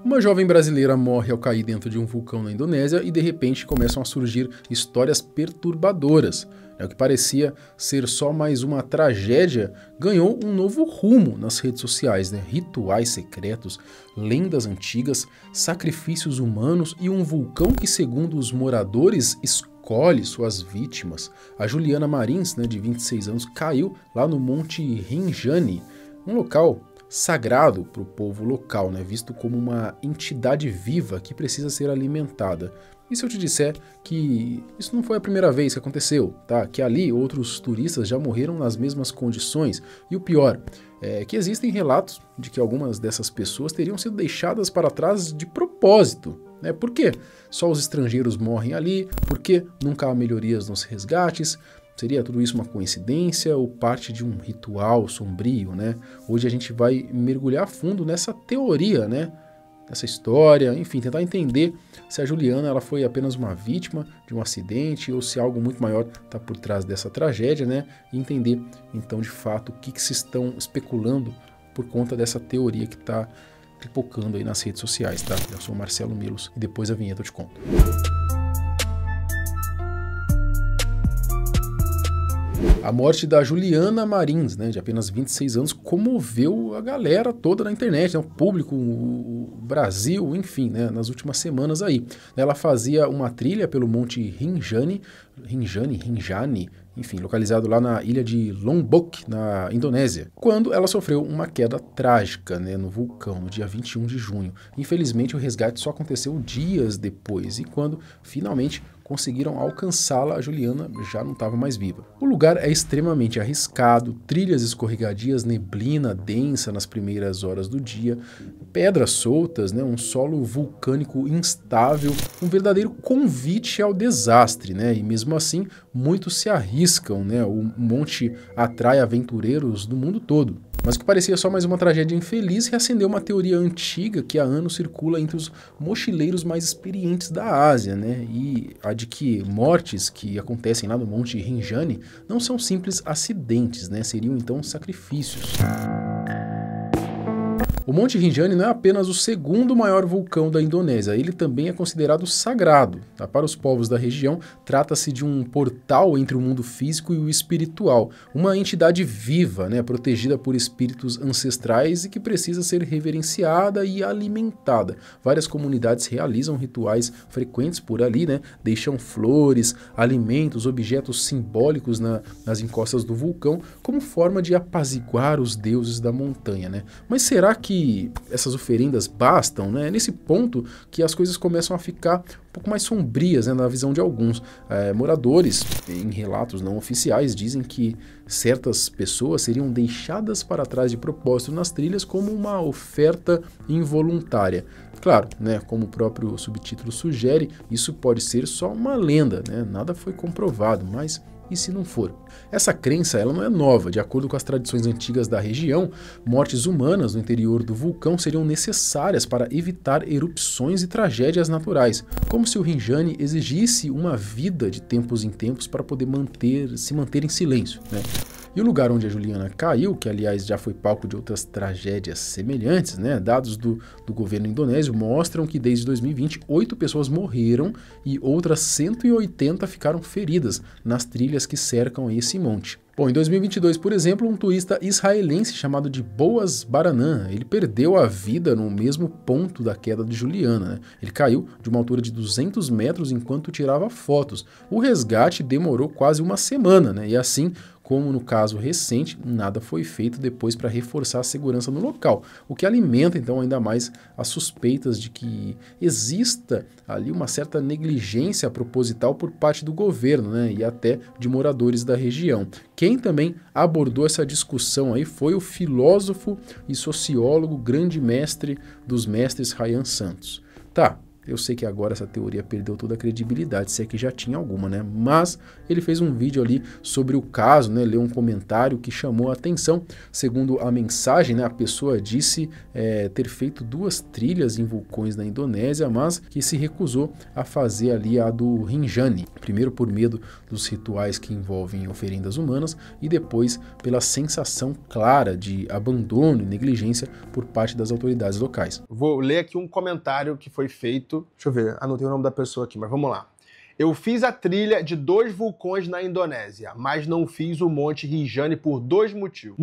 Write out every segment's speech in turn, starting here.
Uma jovem brasileira morre ao cair dentro de um vulcão na Indonésia e de repente começam a surgir histórias perturbadoras. O que parecia ser só mais uma tragédia ganhou um novo rumo nas redes sociais, né? Rituais secretos, lendas antigas, sacrifícios humanos e um vulcão que, segundo os moradores, escolhe suas vítimas. A Juliana Marins, de 26 anos, caiu lá no Monte Rinjani, um local sagrado para o povo local, visto como uma entidade viva que precisa ser alimentada. E se eu te disser que isso não foi a primeira vez que aconteceu, tá? Que ali outros turistas já morreram nas mesmas condições. E o pior é que existem relatos de que algumas dessas pessoas teriam sido deixadas para trás de propósito. Por quê? Só os estrangeiros morrem ali, por que nunca há melhorias nos resgates? Seria tudo isso uma coincidência ou parte de um ritual sombrio, Hoje a gente vai mergulhar a fundo nessa teoria, essa história, enfim, tentar entender se a Juliana ela foi apenas uma vítima de um acidente ou se algo muito maior está por trás dessa tragédia, e entender, então, de fato, o que se estão especulando por conta dessa teoria que está pipocando aí nas redes sociais, tá? Eu sou o Marcelo Milos e depois a vinheta eu te conto. A morte da Juliana Marins, de apenas 26 anos, comoveu a galera toda na internet, o público, o Brasil, enfim, nas últimas semanas aí. Ela fazia uma trilha pelo Monte Rinjani, enfim, localizado lá na ilha de Lombok, na Indonésia, quando ela sofreu uma queda trágica no vulcão, no dia 21 de junho. Infelizmente, o resgate só aconteceu dias depois, e quando finalmente conseguiram alcançá-la, a Juliana já não estava mais viva. O lugar é extremamente arriscado, trilhas escorregadias, neblina densa nas primeiras horas do dia, pedras soltas, um solo vulcânico instável, um verdadeiro convite ao desastre, e mesmo assim muitos se arriscam, o monte atrai aventureiros do mundo todo. Mas o que parecia só mais uma tragédia infeliz reacendeu uma teoria antiga que há anos circula entre os mochileiros mais experientes da Ásia, e a de que mortes que acontecem lá no Monte Rinjani não são simples acidentes, seriam então sacrifícios. O Monte Rinjani não é apenas o segundo maior vulcão da Indonésia, ele também é considerado sagrado. Para os povos da região, trata-se de um portal entre o mundo físico e o espiritual, uma entidade viva, protegida por espíritos ancestrais e que precisa ser reverenciada e alimentada. Várias comunidades realizam rituais frequentes por ali, deixam flores, alimentos, objetos simbólicos nas encostas do vulcão como forma de apaziguar os deuses da montanha. Mas será que essas oferendas bastam? É nesse ponto que as coisas começam a ficar um pouco mais sombrias, na visão de alguns. Moradores, em relatos não oficiais, dizem que certas pessoas seriam deixadas para trás de propósito nas trilhas como uma oferta involuntária. Claro, como o próprio subtítulo sugere, isso pode ser só uma lenda, nada foi comprovado, mas e se não for? Essa crença ela não é nova. De acordo com as tradições antigas da região, mortes humanas no interior do vulcão seriam necessárias para evitar erupções e tragédias naturais, como se o Rinjani exigisse uma vida de tempos em tempos para poder se manter em silêncio. E o lugar onde a Juliana caiu, que aliás já foi palco de outras tragédias semelhantes, dados do governo indonésio mostram que desde 2020, 8 pessoas morreram e outras 180 ficaram feridas nas trilhas que cercam esse monte. Bom, em 2022, por exemplo, um turista israelense chamado de Boaz Baranan, ele perdeu a vida no mesmo ponto da queda de Juliana. Ele caiu de uma altura de 200 metros enquanto tirava fotos. O resgate demorou quase uma semana, e assim, como no caso recente, nada foi feito depois para reforçar a segurança no local, o que alimenta então ainda mais as suspeitas de que exista ali uma certa negligência proposital por parte do governo, e até de moradores da região. Quem também abordou essa discussão aí foi o filósofo e sociólogo grande mestre dos mestres Ryan Santos. Tá, Eu sei que agora essa teoria perdeu toda a credibilidade, se é que já tinha alguma, né? Mas ele fez um vídeo ali sobre o caso, né? Leu um comentário que chamou a atenção. Segundo a mensagem, né? A pessoa disse ter feito 2 trilhas em vulcões na Indonésia, mas que se recusou a fazer ali a do Rinjani. Primeiro por medo dos rituais que envolvem oferendas humanas e depois pela sensação clara de abandono e negligência por parte das autoridades locais. Vou ler aqui um comentário que foi feito. Deixa eu ver, anotei o nome da pessoa aqui, mas vamos lá. Eu fiz a trilha de 2 vulcões na Indonésia, mas não fiz o Monte Rinjani por 2 motivos.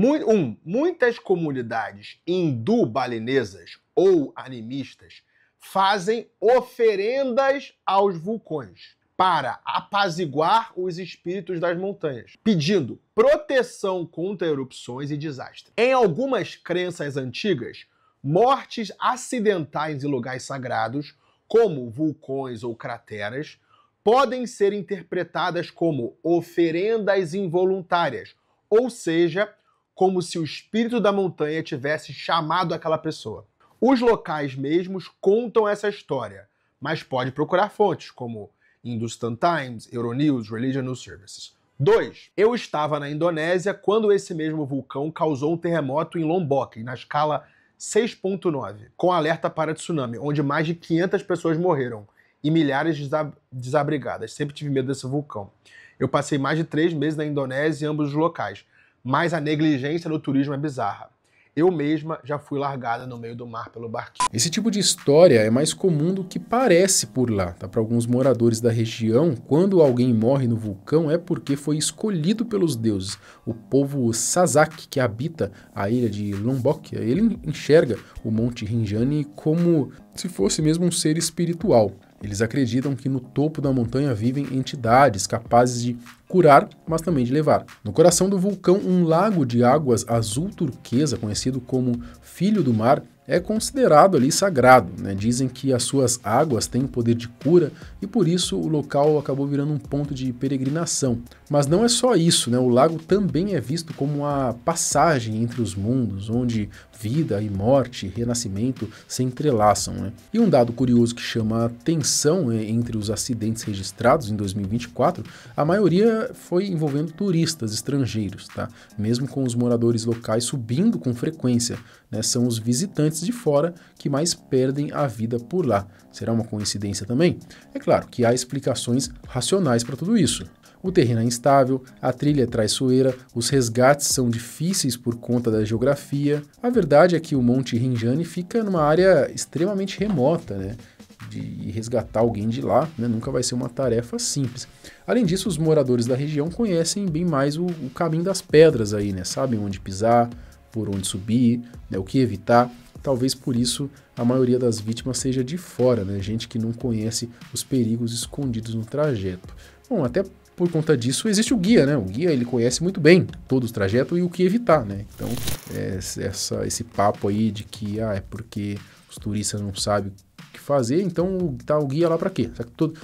Muitas comunidades hindu-balinesas ou animistas fazem oferendas aos vulcões para apaziguar os espíritos das montanhas, pedindo proteção contra erupções e desastres. Em algumas crenças antigas, mortes acidentais em lugares sagrados, como vulcões ou crateras, podem ser interpretadas como oferendas involuntárias, ou seja, como se o espírito da montanha tivesse chamado aquela pessoa. Os locais mesmos contam essa história, mas pode procurar fontes como Hindustan Times, Euronews, Religion News Services. 2. Eu estava na Indonésia quando esse mesmo vulcão causou um terremoto em Lombok, na escala 6.9, com alerta para tsunami, onde mais de 500 pessoas morreram e milhares desabrigadas. Sempre tive medo desse vulcão. Eu passei mais de 3 meses na Indonésia em ambos os locais, mas a negligência no turismo é bizarra. Eu mesma já fui largada no meio do mar pelo barquinho. Esse tipo de história é mais comum do que parece por lá, tá? Para alguns moradores da região, quando alguém morre no vulcão é porque foi escolhido pelos deuses. O povo Sasak, que habita a ilha de Lombok, ele enxerga o Monte Rinjani como se fosse mesmo um ser espiritual. Eles acreditam que no topo da montanha vivem entidades capazes de curar, mas também de levar. No coração do vulcão, um lago de águas azul turquesa, conhecido como Filho do Mar, é considerado ali sagrado, né? Dizem que as suas águas têm poder de cura e por isso o local acabou virando um ponto de peregrinação. Mas não é só isso, né? O lago também é visto como uma passagem entre os mundos, onde vida e morte e renascimento se entrelaçam, né? E um dado curioso que chama a atenção entre os acidentes registrados em 2024, a maioria foi envolvendo turistas estrangeiros, tá? Mesmo com os moradores locais subindo com frequência, né? São os visitantes de fora que mais perdem a vida por lá. Será uma coincidência também? É claro que há explicações racionais para tudo isso. O terreno é instável, a trilha é traiçoeira, os resgates são difíceis por conta da geografia. A verdade é que o Monte Rinjani fica numa área extremamente remota, né? De resgatar alguém de lá, né? Nunca vai ser uma tarefa simples. Além disso, os moradores da região conhecem bem mais o caminho das pedras aí, né? Sabem onde pisar, por onde subir, né? O que evitar. Talvez por isso a maioria das vítimas seja de fora, né? Gente que não conhece os perigos escondidos no trajeto. Bom, até por conta disso existe o guia, né? O guia ele conhece muito bem todo o trajeto e o que evitar, né? Então, esse papo aí de que é porque os turistas não sabem o que fazer, então tá o guia lá para quê?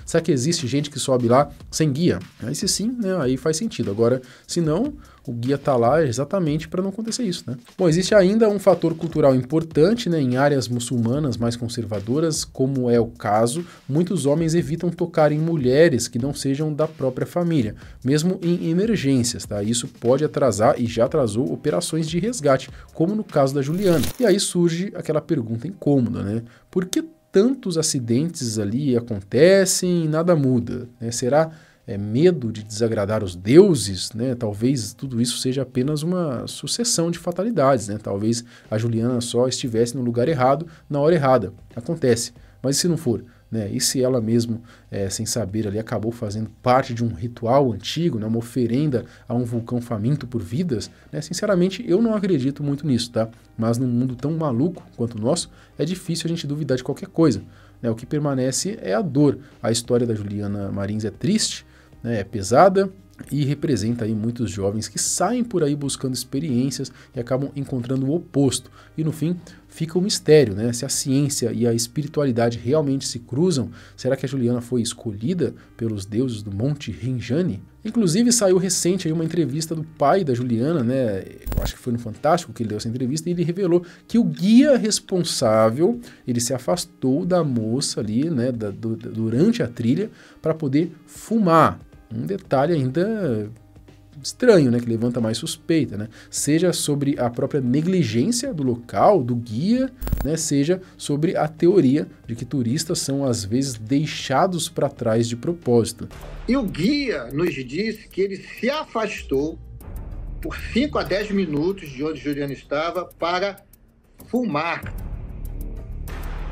Será que existe gente que sobe lá sem guia? Aí se sim, né? Aí faz sentido. Agora, se não, o guia tá lá exatamente para não acontecer isso, né? Bom, existe ainda um fator cultural importante, né? Em áreas muçulmanas mais conservadoras, como é o caso, muitos homens evitam tocar em mulheres que não sejam da própria família, mesmo em emergências, tá? Isso pode atrasar e já atrasou operações de resgate, como no caso da Juliana. E aí surge aquela pergunta incômoda, né? Por que tantos acidentes ali acontecem e nada muda, né? Será medo de desagradar os deuses, né? Talvez tudo isso seja apenas uma sucessão de fatalidades, né? Talvez a Juliana só estivesse no lugar errado, na hora errada. Acontece. Mas e se não for? Né? E se ela mesmo, sem saber, ali, acabou fazendo parte de um ritual antigo, né? Uma oferenda a um vulcão faminto por vidas? Né? Sinceramente, eu não acredito muito nisso, tá? Mas num mundo tão maluco quanto o nosso, é difícil a gente duvidar de qualquer coisa. Né? O que permanece é a dor. A história da Juliana Marins é triste, né? É pesada, e representa aí muitos jovens que saem por aí buscando experiências e acabam encontrando o oposto. E no fim fica o mistério, né? Se a ciência e a espiritualidade realmente se cruzam, será que a Juliana foi escolhida pelos deuses do Monte Rinjani? Inclusive saiu recente aí uma entrevista do pai da Juliana, né? Eu acho que foi no Fantástico que ele deu essa entrevista, e ele revelou que o guia responsável, ele se afastou da moça ali, né, durante a trilha, para poder fumar. Um detalhe ainda estranho, né, que levanta mais suspeita, né? Seja sobre a própria negligência do local, do guia, né, seja sobre a teoria de que turistas são às vezes deixados para trás de propósito. E o guia nos disse que ele se afastou por 5 a 10 minutos de onde Juliana estava para fumar.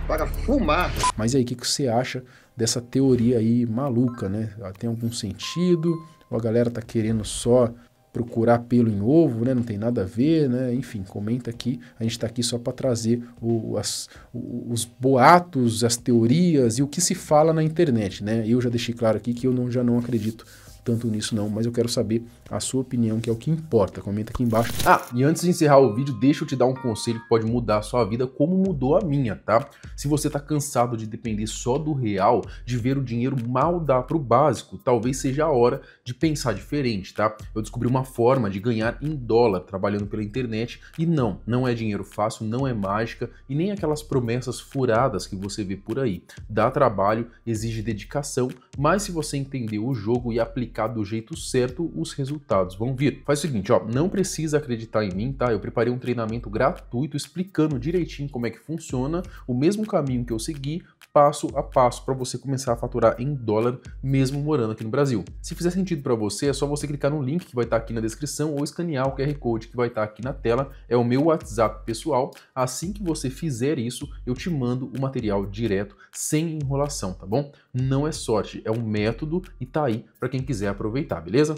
Para fumar. Mas aí, o que você acha dessa teoria aí maluca, né? Ela tem algum sentido? Ou a galera tá querendo só procurar pelo em ovo, né? Não tem nada a ver, né? Enfim, comenta aqui. A gente tá aqui só para trazer os boatos, as teorias e o que se fala na internet, né? Eu já deixei claro aqui que eu já não acredito tanto nisso não, mas eu quero saber a sua opinião, que é o que importa. Comenta aqui embaixo. Ah, e antes de encerrar o vídeo, deixa eu te dar um conselho que pode mudar a sua vida, como mudou a minha, tá? Se você tá cansado de depender só do real, de ver o dinheiro mal dar pro básico, talvez seja a hora de pensar diferente, tá? Eu descobri uma forma de ganhar em dólar trabalhando pela internet, e não é dinheiro fácil, não é mágica e nem aquelas promessas furadas que você vê por aí. Dá trabalho, exige dedicação, mas se você entender o jogo e aplicar do jeito certo, os resultados vão vir. Faz o seguinte, ó, não precisa acreditar em mim, tá? Eu preparei um treinamento gratuito explicando direitinho como é que funciona, o mesmo caminho que eu segui, passo a passo, para você começar a faturar em dólar, mesmo morando aqui no Brasil. Se fizer sentido para você, é só você clicar no link que vai estar aqui na descrição ou escanear o QR Code que vai estar aqui na tela. É o meu WhatsApp pessoal. Assim que você fizer isso, eu te mando o material direto, sem enrolação, tá bom? Não é sorte, é um método e tá aí para quem quiser aproveitar, beleza?